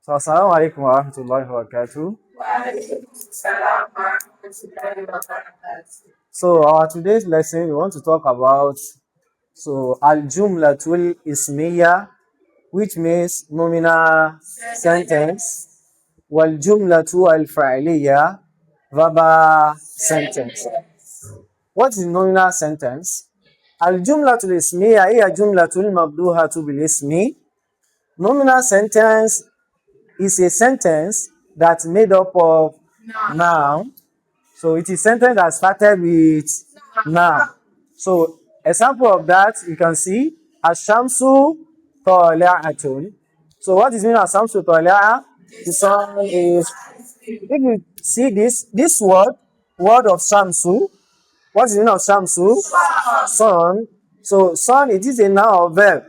So, assalamu alaikum wa rahmatullahi wa barakatuh. So, our today's lesson, we want to talk about Al-Jumla Ismiya, which means nominal sentence, wal-Jumla al-Fa'liya, verbal sentence. What is nominal sentence? Al-Jumla Ismiya hiya Jumlatul Mabduhatu bil Ismi. Nominal sentence is a sentence that's made up of noun. So it is sentence that started with noun. So example of that, you can see Ashamsu Tali'atun. So what is mean Ashamsu Tali'a? The sun is, if you see this word of Shamsu, what is the meaning of Shamsu? Sun. So sun, it is a noun or verb?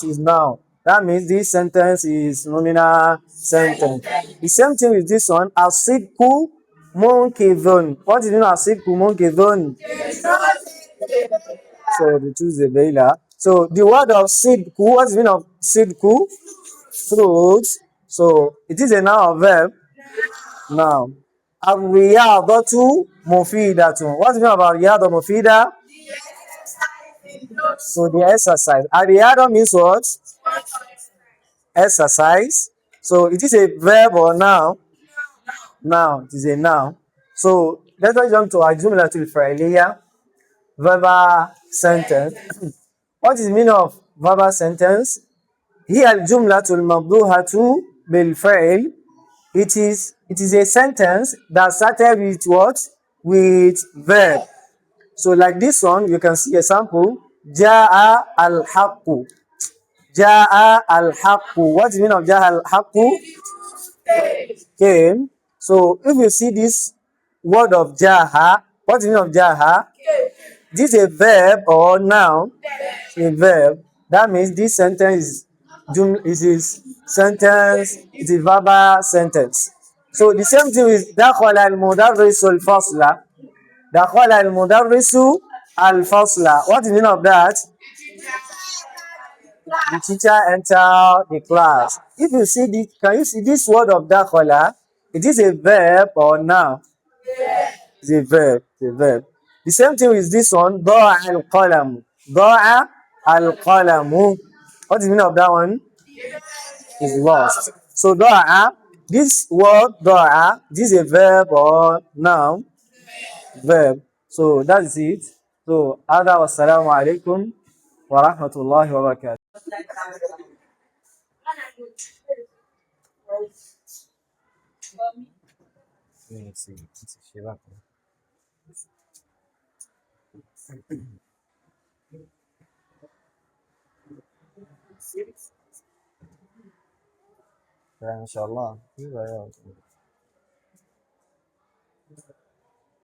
It is noun. That means this sentence is nominal sentence. The same thing with this one. Asidku munkidun. What is the meaning of asidku munkidun? So the two is the Veila. So the word of sidku, what is the meaning of sidku? Truth. So it is a noun or verb? Noun. Ar-riyadatu mufidatun. What is the meaning of ar-riyada mufida? So the exercise. Ar-riyada means what? Exercise. So it is a verb or noun? Noun. It is a noun. So let us jump to al-Jumla al-Fi'liya, verbal sentence. What is the meaning of verbal sentence? Here al-Jumla al-Mabduhatu bil-Fi'l. It is a sentence that started with what? With verb. So like this one, you can see example. Ja'a al-Haqqu. Ja'a al-Haqqu. What is the meaning of Ja'a al-Haqqu? Came. So if you see this word of Jaha, what is the meaning of Jaha? This is a verb or noun? A verb. That means this sentence is sentence, it is verbal sentence. So the same thing is dakhala al-mudarrisu al-fasla. Dakhala al-mudarrisu al-fasla. What is the meaning of that? The teacher enter the class. If you see this, can you see this word of dakhala? It is a verb or noun? It's a verb. It's a verb. The same thing with this one. Da'a al-qalamu. Da'a al-qalamu. What is the meaning of that one? Is lost. So da'a, this word da'a, this is a verb or noun? Verb. So that's it. So hada wassalamu alaikum wa rahmatullahi wa barakatuh. Inshallah.